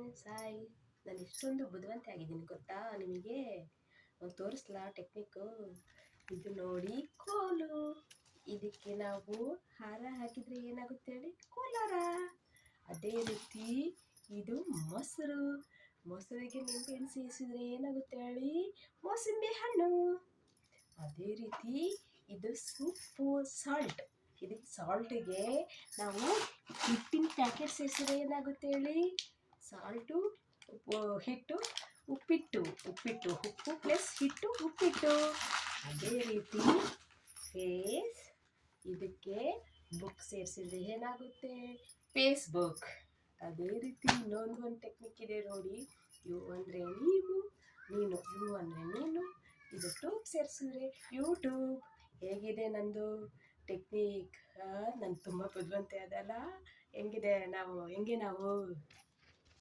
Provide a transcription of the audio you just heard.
Friends, hi. ನಾನು ಎಷ್ಟೊಂದು ಬುದ್ಧಿವಂತೆ ಆಗಿದ್ದೀನಿ ಗೊತ್ತಾ ನಿಮಗೆ? ಒಂದು ತೋರಿಸ್ಲಾ ಟೆಕ್ನಿಕ್ಕು? ಇದು ನೋಡಿ, ಕೋಲು. ಇದಕ್ಕೆ ನಾವು ಹಾರ ಹಾಕಿದರೆ ಏನಾಗುತ್ತೆ ಹೇಳಿ? ಕೋಲಾರ. ಅದೇ ರೀತಿ ಇದು ಮೊಸರು. ಮೊಸರಿಗೆ ನಿಂಬೆಹಣ್ಣು ಸೇರಿಸಿದ್ರೆ ಏನಾಗುತ್ತೆ ಹೇಳಿ? ಮೋಸಂಬಿ ಹಣ್ಣು. ಅದೇ ರೀತಿ ಇದು ಸೊಪ್ಪು, ಸಾಲ್ಟ್. ಇದಕ್ಕೆ ಸಾಲ್ಟಿಗೆ ನಾವು ಹಿಟ್ಟಿನ ಪ್ಯಾಕೆಟ್ ಸೇರಿಸಿದ್ರೆ ಏನಾಗುತ್ತೆ ಹೇಳಿ? ಸಾಲ್ಟು, ಹಿಟ್ಟು, ಉಪ್ಪಿಟ್ಟು. ಉಪ್ಪು ಪ್ಲಸ್ ಹಿಟ್ಟು, ಉಪ್ಪಿಟ್ಟು. ಅದೇ ರೀತಿ ಇದಕ್ಕೆ ಬುಕ್ ಸೇರಿಸಿದ್ರೆ ಏನಾಗುತ್ತೆ? ಫೇಸ್ಬುಕ್. ಅದೇ ರೀತಿ ಇನ್ನೊಂದು ಟೆಕ್ನಿಕ್ ಇದೆ ನೋಡಿ. ಯು ಅಂದರೆ ನೀವು, ಯು ಅಂದರೆ ನೀನು. ಇದು ಟ್ಯೂಬ್ ಸೇರಿಸಿದ್ರೆ ಯೂಟ್ಯೂಬ್. ಹೇಗಿದೆ ನಂದು ಟೆಕ್ನಿಕ್? ನಾನು ತುಂಬ ಬುದ್ಧಿವಂತೆ ಅದಲ್ಲ? ಹೆಂಗೆ ನಾವು